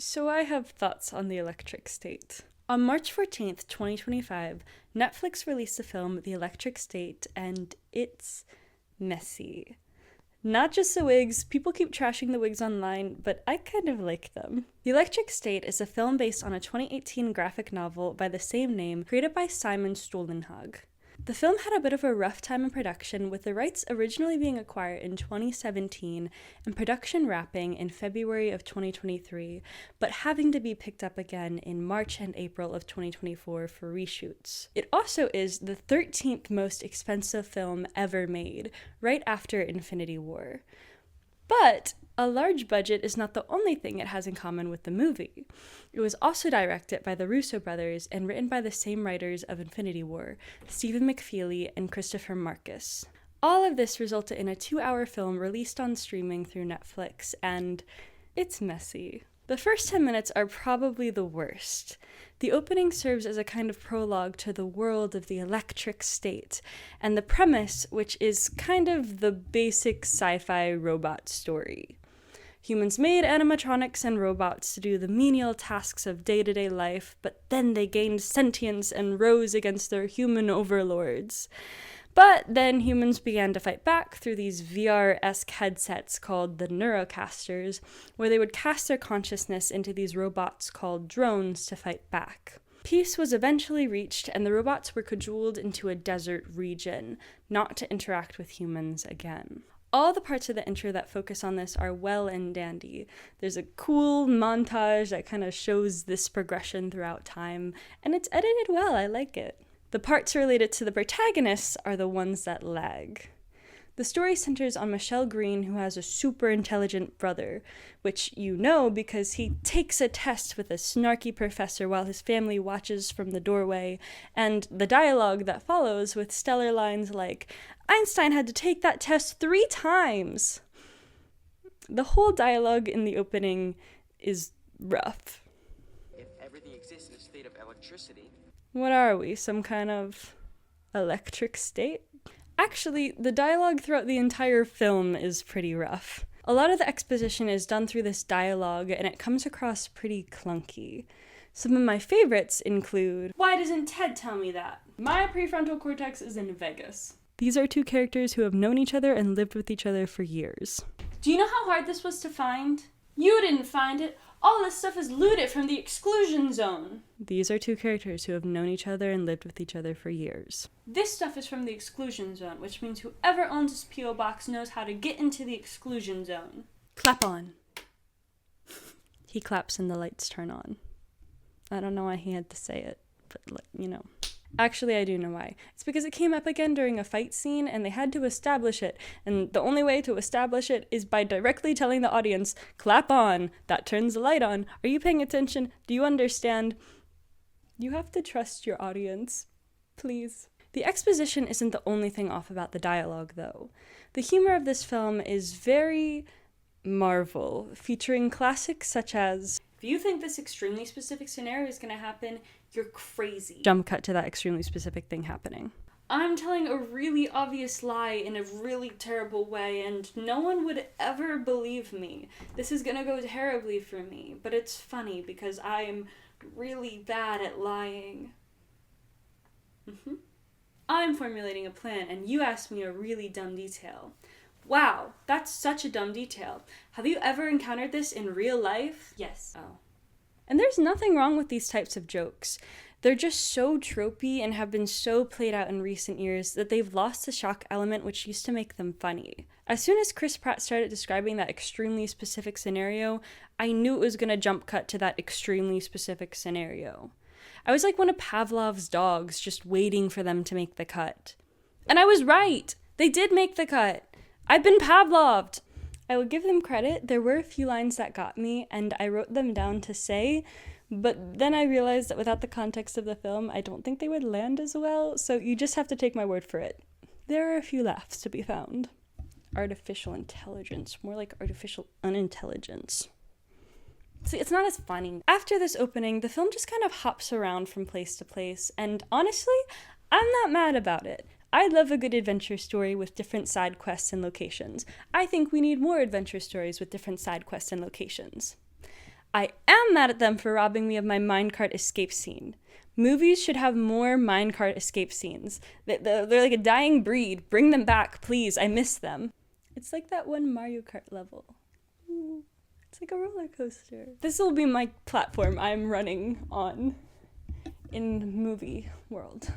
So I have thoughts on The Electric State. On March 14th, 2025, Netflix released the film The Electric State, and it's messy. Not just the wigs, people keep trashing the wigs online, but I kind of like them. The Electric State is a film based on a 2018 graphic novel by the same name, created by Simon Stollenhag. The film had a bit of a rough time in production, with the rights originally being acquired in 2017 and production wrapping in February of 2023, but having to be picked up again in March and April of 2024 for reshoots. It also is the 13th most expensive film ever made, right after Infinity War. But a large budget is not the only thing it has in common with the movie. It was also directed by the Russo brothers and written by the same writers of Infinity War, Stephen McFeely and Christopher Marcus. All of this resulted in a 2-hour film released on streaming through Netflix, and it's messy. The first 10 minutes are probably the worst. The opening serves as a kind of prologue to the world of the Electric State, and the premise, which is kind of the basic sci-fi robot story. Humans made animatronics and robots to do the menial tasks of day-to-day life, but then they gained sentience and rose against their human overlords. But then humans began to fight back through these VR-esque headsets called the Neurocasters, where they would cast their consciousness into these robots called drones to fight back. Peace was eventually reached, and the robots were cajoled into a desert region, not to interact with humans again. All the parts of the intro that focus on this are well and dandy. There's a cool montage that kind of shows this progression throughout time, and it's edited well, I like it. The parts related to the protagonists are the ones that lag. The story centers on Michelle Green, who has a super intelligent brother, which you know because he takes a test with a snarky professor while his family watches from the doorway, and the dialogue that follows with stellar lines like, "Einstein had to take that test 3 times!" The whole dialogue in the opening is rough. If everything exists in a state of electricity... What are we, some kind of electric state? Actually, the dialogue throughout the entire film is pretty rough. A lot of the exposition is done through this dialogue, and it comes across pretty clunky. Some of my favorites include, "Why doesn't Ted tell me that? My prefrontal cortex is in Vegas." These are 2 characters who have known each other and lived with each other for years. "Do you know how hard this was to find? You didn't find it. All this stuff is looted from the exclusion zone." These are 2 characters who have known each other and lived with each other for years. "This stuff is from the exclusion zone, which means whoever owns this P.O. box knows how to get into the exclusion zone." Clap on. He claps and the lights turn on. I don't know why he had to say it, but you know. Actually, I do know why. It's because it came up again during a fight scene, and they had to establish it, and the only way to establish it is by directly telling the audience, "Clap on, that turns the light on. Are you paying attention? Do you understand?" You have to trust your audience. Please. The exposition isn't the only thing off about the dialogue, though. The humor of this film is very Marvel, featuring classics such as, "If you think this extremely specific scenario is going to happen, you're crazy." Jump cut to that extremely specific thing happening. "I'm telling a really obvious lie in a really terrible way, and no one would ever believe me. This is going to go terribly for me, but it's funny because I'm really bad at lying. I'm formulating a plan, and you asked me a really dumb detail. Wow, that's such a dumb detail. Have you ever encountered this in real life?" "Yes." "Oh." And there's nothing wrong with these types of jokes. They're just so tropey and have been so played out in recent years that they've lost the shock element which used to make them funny. As soon as Chris Pratt started describing that extremely specific scenario, I knew it was going to jump cut to that extremely specific scenario. I was like one of Pavlov's dogs, just waiting for them to make the cut. And I was right! They did make the cut! I've been Pavloved! I will give them credit, there were a few lines that got me, and I wrote them down to say, but then I realized that without the context of the film, I don't think they would land as well, so you just have to take my word for it. There are a few laughs to be found. Artificial intelligence, more like artificial unintelligence. See, it's not as funny. After this opening, the film just kind of hops around from place to place, and honestly, I'm not mad about it. I love a good adventure story with different side quests and locations. I think we need more adventure stories with different side quests and locations. I am mad at them for robbing me of my minecart escape scene. Movies should have more minecart escape scenes. They're like a dying breed. Bring them back, please. I miss them. It's like that one Mario Kart level. Ooh, it's like a roller coaster. This will be my platform I'm running on in movie world.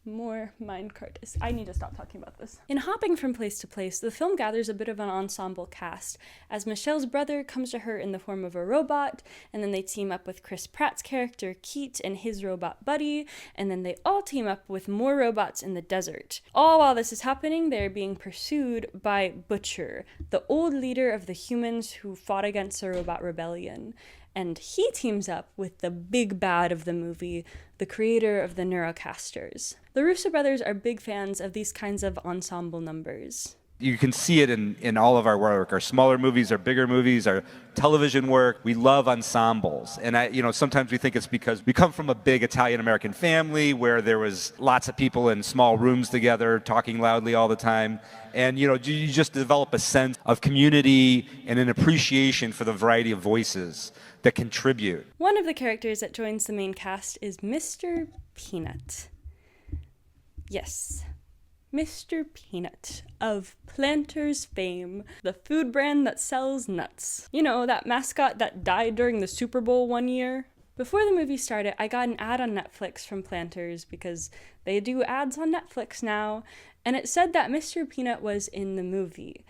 More minecart. I need to stop talking about this. In hopping from place to place, the film gathers a bit of an ensemble cast, as Michelle's brother comes to her in the form of a robot, and then they team up with Chris Pratt's character Keith and his robot buddy, and then they all team up with more robots in the desert. All while this is happening, they're being pursued by Butcher, the old leader of the humans who fought against the robot rebellion. And he teams up with the big bad of the movie, the creator of the Neurocasters. The Russo brothers are big fans of these kinds of ensemble numbers. You can see it in all of our work, our smaller movies, our bigger movies, our television work. We love ensembles. And sometimes we think it's because we come from a big Italian-American family where there was lots of people in small rooms together talking loudly all the time. And, you just develop a sense of community and an appreciation for the variety of voices that contribute. One of the characters that joins the main cast is Mr. Peanut. Yes, Mr. Peanut of Planters fame, the food brand that sells nuts. You know, that mascot that died during the Super Bowl one year? Before the movie started, I got an ad on Netflix from Planters because they do ads on Netflix now, and it said that Mr. Peanut was in the movie.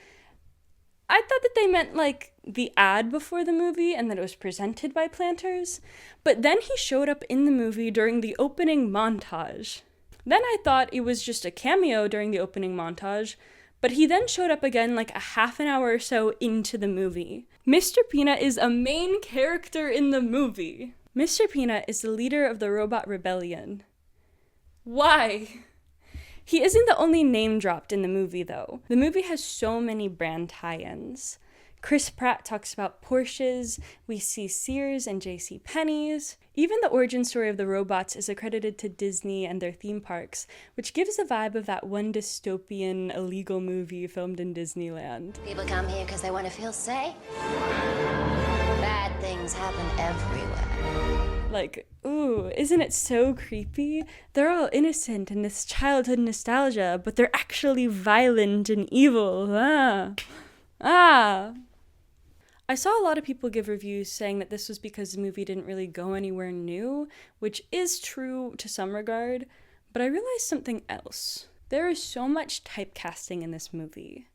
I thought that they meant like the ad before the movie and that it was presented by Planters, but then he showed up in the movie during the opening montage. Then I thought it was just a cameo during the opening montage, but he then showed up again like a half an hour or so into the movie. Mr. Peanut is a main character in the movie. Mr. Peanut is the leader of the robot rebellion. Why? He isn't the only name dropped in the movie, though. The movie has so many brand tie-ins. Chris Pratt talks about Porsches, we see Sears and JCPenney's. Even the origin story of the robots is accredited to Disney and their theme parks, which gives a vibe of that one dystopian, illegal movie filmed in Disneyland. People come here because they want to feel safe. Bad things happen everywhere. Like, ooh, isn't it so creepy? They're all innocent in this childhood nostalgia, but they're actually violent and evil. I saw a lot of people give reviews saying that this was because the movie didn't really go anywhere new, which is true to some regard, but I realized something else. There is so much typecasting in this movie.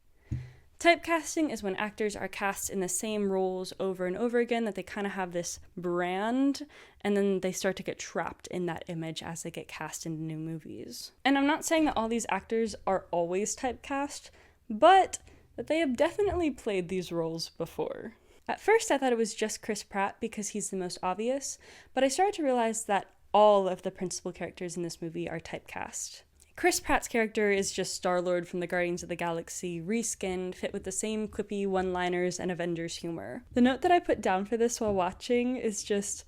Typecasting is when actors are cast in the same roles over and over again, that they kind of have this brand, and then they start to get trapped in that image as they get cast into new movies. And I'm not saying that all these actors are always typecast, but that they have definitely played these roles before. At first, I thought it was just Chris Pratt because he's the most obvious, but I started to realize that all of the principal characters in this movie are typecast. Chris Pratt's character is just Star-Lord from the Guardians of the Galaxy, reskinned, fit with the same quippy one-liners and Avengers humor. The note that I put down for this while watching is just,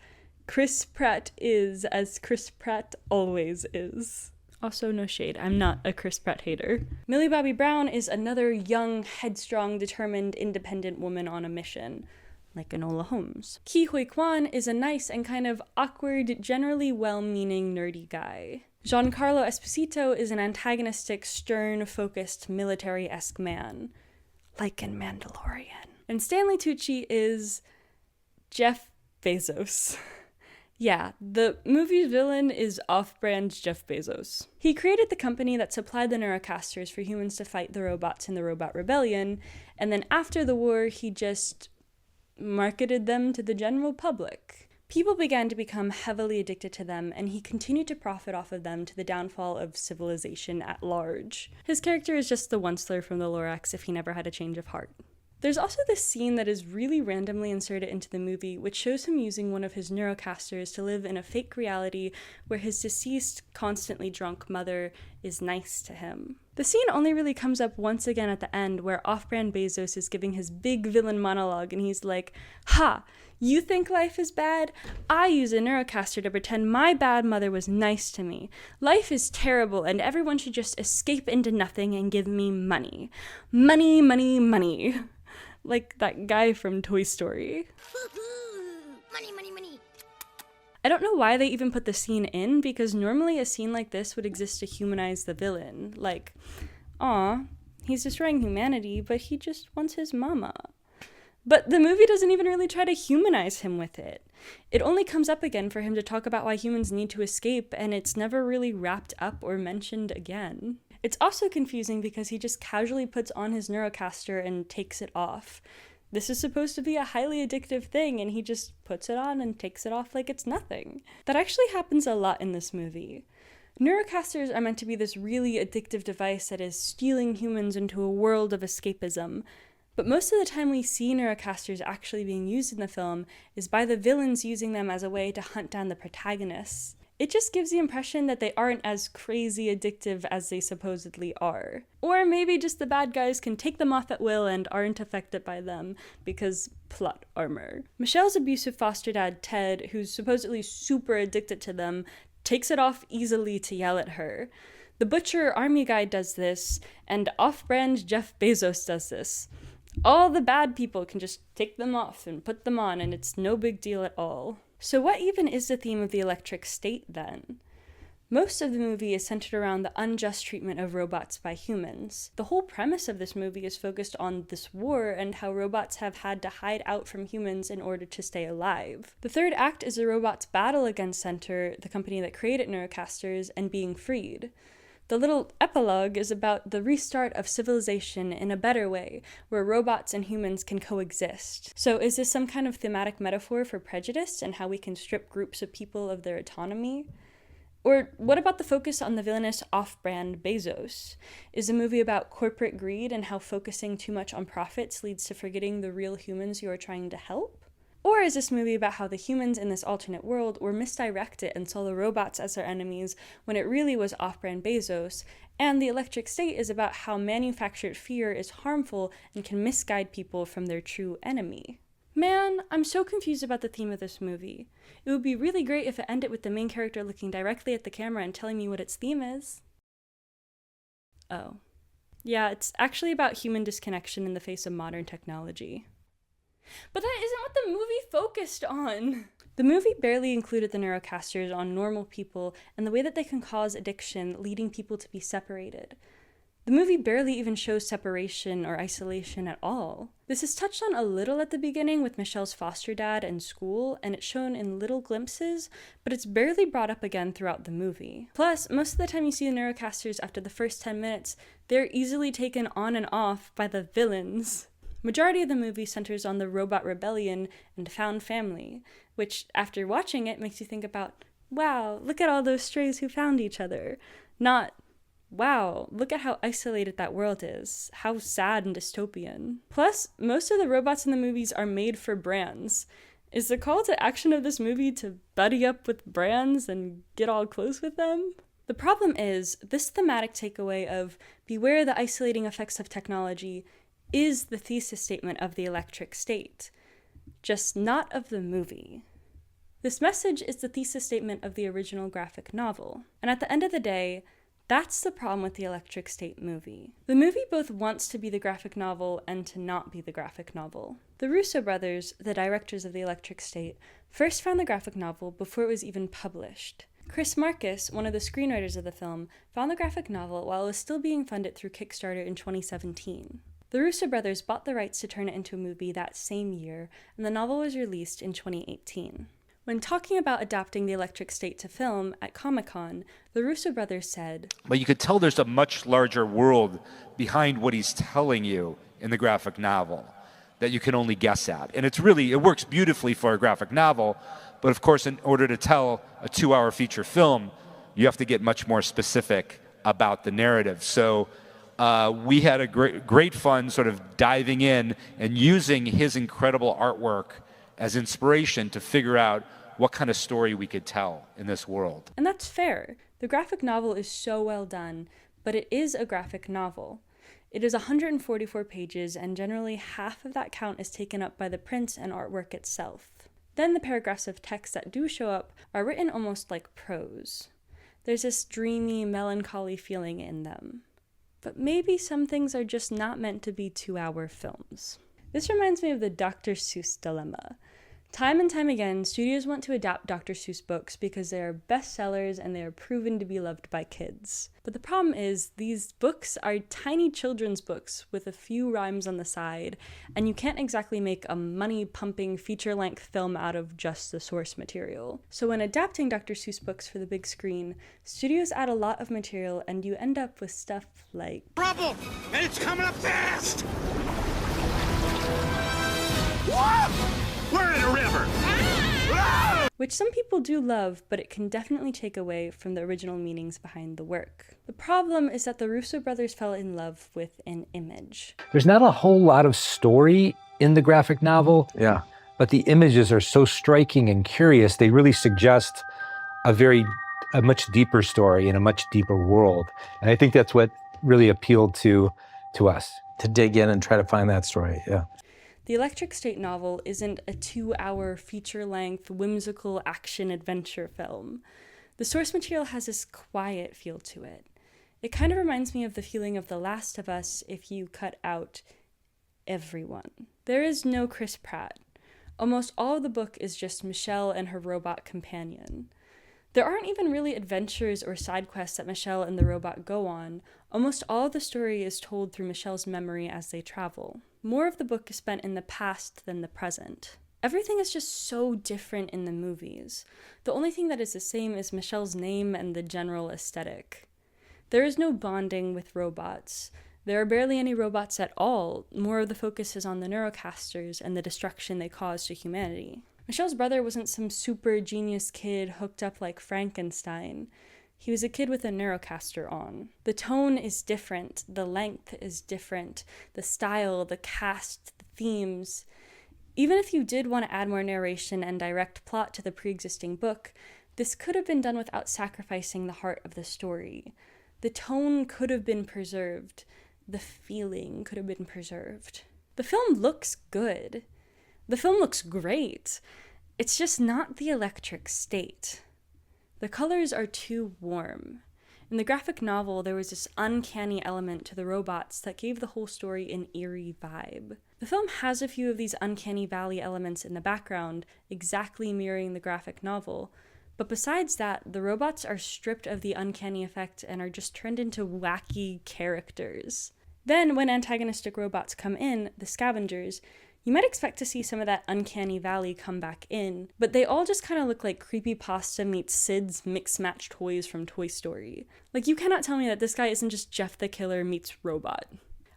Chris Pratt is as Chris Pratt always is. Also, no shade, I'm not a Chris Pratt hater. Millie Bobby Brown is another young, headstrong, determined, independent woman on a mission, like Enola Holmes. Ke Huy Quan is a nice and kind of awkward, generally well-meaning, nerdy guy. Giancarlo Esposito is an antagonistic, stern, focused, military-esque man, like in Mandalorian. And Stanley Tucci is Jeff Bezos. Yeah, the movie's villain is off-brand Jeff Bezos. He created the company that supplied the Neurocasters for humans to fight the robots in the Robot Rebellion, and then after the war, he just marketed them to the general public. People began to become heavily addicted to them, and he continued to profit off of them to the downfall of civilization at large. His character is just the Onceler from the Lorax if he never had a change of heart. There's also this scene that is really randomly inserted into the movie, which shows him using one of his Neurocasters to live in a fake reality where his deceased, constantly drunk mother is nice to him. The scene only really comes up once again at the end, where off-brand Bezos is giving his big villain monologue, and he's like, "Ha! You think life is bad? I use a Neurocaster to pretend my bad mother was nice to me. Life is terrible, and everyone should just escape into nothing and give me money. Money, money, money." Like that guy from Toy Story. Money, money, money. I don't know why they even put the scene in, because normally a scene like this would exist to humanize the villain. Like, aw, he's destroying humanity, but he just wants his mama. But the movie doesn't even really try to humanize him with it. It only comes up again for him to talk about why humans need to escape, and it's never really wrapped up or mentioned again. It's also confusing because he just casually puts on his Neurocaster and takes it off. This is supposed to be a highly addictive thing, and he just puts it on and takes it off like it's nothing. That actually happens a lot in this movie. Neurocasters are meant to be this really addictive device that is stealing humans into a world of escapism. But most of the time we see Neurocasters actually being used in the film is by the villains using them as a way to hunt down the protagonists. It just gives the impression that they aren't as crazy addictive as they supposedly are. Or maybe just the bad guys can take them off at will and aren't affected by them, because plot armor. Michelle's abusive foster dad, Ted, who's supposedly super addicted to them, takes it off easily to yell at her. The butcher army guy does this, and off-brand Jeff Bezos does this. All the bad people can just take them off and put them on, and it's no big deal at all. So what even is the theme of the electric state, then? Most of the movie is centered around the unjust treatment of robots by humans. The whole premise of this movie is focused on this war and how robots have had to hide out from humans in order to stay alive. The third act is the robots' battle against Center, the company that created Neurocasters, and being freed. The little epilogue is about the restart of civilization in a better way, where robots and humans can coexist. So is this some kind of thematic metaphor for prejudice and how we can strip groups of people of their autonomy? Or what about the focus on the villainous off-brand Bezos? Is the movie about corporate greed and how focusing too much on profits leads to forgetting the real humans you are trying to help? Or is this movie about how the humans in this alternate world were misdirected and saw the robots as their enemies when it really was off-brand Bezos, and the electric state is about how manufactured fear is harmful and can misguide people from their true enemy? Man, I'm so confused about the theme of this movie. It would be really great if it ended with the main character looking directly at the camera and telling me what its theme is. Oh. Yeah, it's actually about human disconnection in the face of modern technology. But that isn't what the movie focused on! The movie barely included the Neurocasters on normal people and the way that they can cause addiction, leading people to be separated. The movie barely even shows separation or isolation at all. This is touched on a little at the beginning with Michelle's foster dad and school, and it's shown in little glimpses, but it's barely brought up again throughout the movie. Plus, most of the time you see the Neurocasters after the first 10 minutes, they're easily taken on and off by the villains. Majority of the movie centers on the robot rebellion and found family, which, after watching it, makes you think about, wow, look at all those strays who found each other. Not, wow, look at how isolated that world is. How sad and dystopian. Plus, most of the robots in the movies are made for brands. Is the call to action of this movie to buddy up with brands and get all close with them? The problem is, this thematic takeaway of beware the isolating effects of technology is the thesis statement of The Electric State, just not of the movie. This message is the thesis statement of the original graphic novel, and at the end of the day, that's the problem with the Electric State movie. The movie both wants to be the graphic novel and to not be the graphic novel. The Russo brothers, the directors of The Electric State, first found the graphic novel before it was even published. Chris Marcus, one of the screenwriters of the film, found the graphic novel while it was still being funded through Kickstarter in 2017. The Russo brothers bought the rights to turn it into a movie that same year, and the novel was released in 2018. When talking about adapting The Electric State to film at Comic-Con, the Russo brothers said, But you could tell there's a much larger world behind what he's telling you in the graphic novel that you can only guess at. And it works beautifully for a graphic novel, but of course in order to tell a 2-hour feature film, you have to get much more specific about the narrative. So we had a great fun sort of diving in and using his incredible artwork as inspiration to figure out what kind of story we could tell in this world. And that's fair. The graphic novel is so well done, but it is a graphic novel. It is 144 pages, and generally half of that count is taken up by the print and artwork itself. Then the paragraphs of text that do show up are written almost like prose. There's this dreamy, melancholy feeling in them. But maybe some things are just not meant to be 2-hour films. This reminds me of the Dr. Seuss dilemma. Time and time again, studios want to adapt Dr. Seuss books because they are bestsellers and they are proven to be loved by kids. But the problem is, these books are tiny children's books with a few rhymes on the side, and you can't exactly make a money-pumping feature-length film out of just the source material. So when adapting Dr. Seuss books for the big screen, studios add a lot of material and you end up with stuff like Trouble! And it's coming up fast! Whoa! We're in a river! which some people do love, but it can definitely take away from the original meanings behind the work. The problem is that the Russo brothers fell in love with an image. There's not a whole lot of story in the graphic novel, Yeah. but the images are so striking and curious, they really suggest a much deeper story in a much deeper world. And I think that's what really appealed to us. To dig in and try to find that story, yeah. The Electric State novel isn't a 2-hour feature-length whimsical action-adventure film. The source material has this quiet feel to it. It kind of reminds me of the feeling of The Last of Us if you cut out everyone. There is no Chris Pratt. Almost all of the book is just Michelle and her robot companion. There aren't even really adventures or side quests that Michelle and the robot go on. Almost all of the story is told through Michelle's memory as they travel. More of the book is spent in the past than the present. Everything is just so different in the movies. The only thing that is the same is Michelle's name and the general aesthetic. There is no bonding with robots. There are barely any robots at all. More of the focus is on the Neurocasters and the destruction they cause to humanity. Michelle's brother wasn't some super genius kid hooked up like Frankenstein. He was a kid with a Neurocaster on. The tone is different, the length is different, the style, the cast, the themes. Even if you did want to add more narration and direct plot to the pre-existing book, this could have been done without sacrificing the heart of the story. The tone could have been preserved. The feeling could have been preserved. The film looks good. The film looks great. It's just not the Electric State. The colors are too warm. In the graphic novel, there was this uncanny element to the robots that gave the whole story an eerie vibe. The film has a few of these uncanny valley elements in the background, exactly mirroring the graphic novel, but besides that, the robots are stripped of the uncanny effect and are just turned into wacky characters. Then, when antagonistic robots come in, the scavengers, you might expect to see some of that uncanny valley come back in, but they all just kind of look like creepypasta meets Sid's mix-match toys from Toy Story. Like, you cannot tell me that this guy isn't just Jeff the Killer meets robot.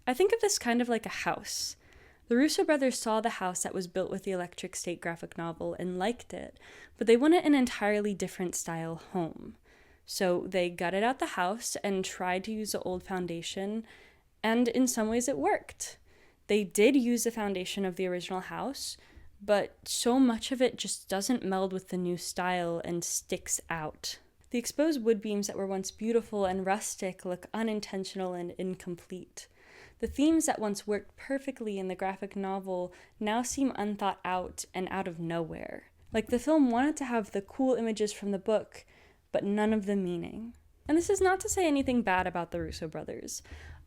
I think of this kind of like a house. The Russo brothers saw the house that was built with the Electric State graphic novel and liked it, but they wanted an entirely different style home. So they gutted out the house and tried to use the old foundation, and in some ways it worked. They did use the foundation of the original house, but so much of it just doesn't meld with the new style and sticks out. The exposed wood beams that were once beautiful and rustic look unintentional and incomplete. The themes that once worked perfectly in the graphic novel now seem unthought out and out of nowhere. Like the film wanted to have the cool images from the book, but none of the meaning. And this is not to say anything bad about the Russo brothers.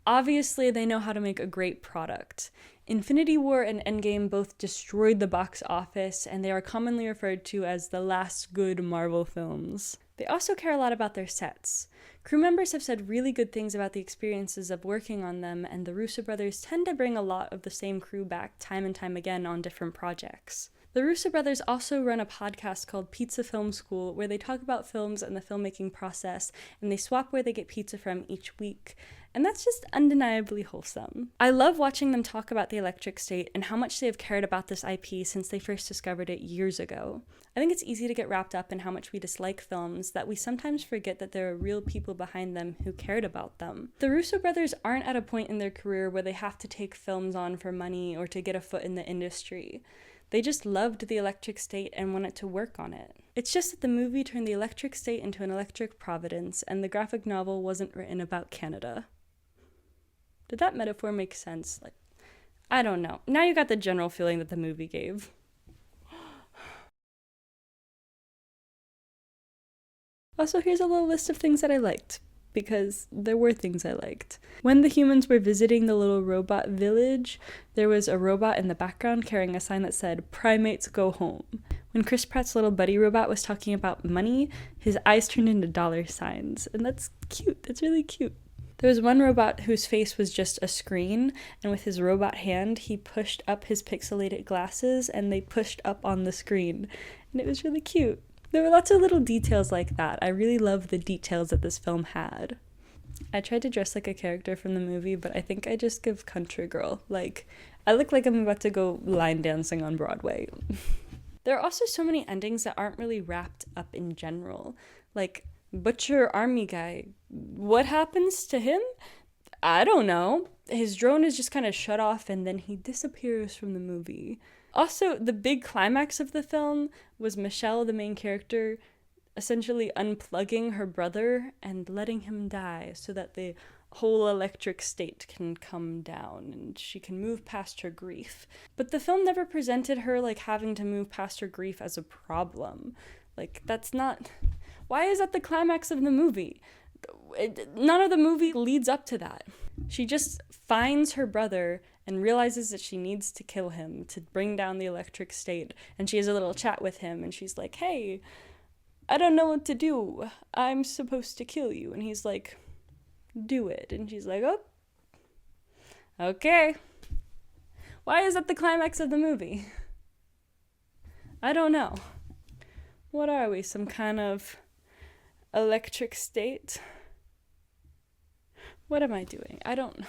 Obviously, they know how to make a great product. Infinity War and Endgame both destroyed the box office, and they are commonly referred to as the last good Marvel films. They also care a lot about their sets. Crew members have said really good things about the experiences of working on them, and the Russo brothers tend to bring a lot of the same crew back time and time again on different projects. The Russo brothers also run a podcast called Pizza Film School, where they talk about films and the filmmaking process, and they swap where they get pizza from each week. And that's just undeniably wholesome. I love watching them talk about the Electric State and how much they have cared about this IP since they first discovered it years ago. I think it's easy to get wrapped up in how much we dislike films that we sometimes forget that there are real people behind them who cared about them. The Russo brothers aren't at a point in their career where they have to take films on for money or to get a foot in the industry. They just loved the Electric State and wanted to work on it. It's just that the movie turned the Electric State into an electric Providence, and the graphic novel wasn't written about Canada. Did that metaphor make sense? Like, I don't know. Now you got the general feeling that the movie gave. Also, here's a little list of things that I liked. because there were things I liked. When the humans were visiting the little robot village, there was a robot in the background carrying a sign that said, "Primates go home." When Chris Pratt's little buddy robot was talking about money, his eyes turned into dollar signs, and that's cute. That's really cute. There was one robot whose face was just a screen, and with his robot hand, he pushed up his pixelated glasses, and they pushed up on the screen, and it was really cute. There were lots of little details like that. I really love the details that this film had. I tried to dress like a character from the movie, but I think I just give country girl. Like, I look like I'm about to go line dancing on Broadway. There are also so many endings that aren't really wrapped up in general. Like, Butcher Army Guy. What happens to him? I don't know. His drone is just kind of shut off and then he disappears from the movie. Also, the big climax of the film was Michelle, the main character, essentially unplugging her brother and letting him die so that the whole electric state can come down and she can move past her grief. But the film never presented her like having to move past her grief as a problem. Like, that's not... Why is that the climax of the movie? None of the movie leads up to that. She just finds her brother and realizes that she needs to kill him to bring down the electric state. And she has a little chat with him and she's like, "Hey, I don't know what to do. I'm supposed to kill you." And he's like, "Do it." And she's like, "Oh, okay." Why is that the climax of the movie? I don't know. What are we, some kind of electric state? What am I doing? I don't know.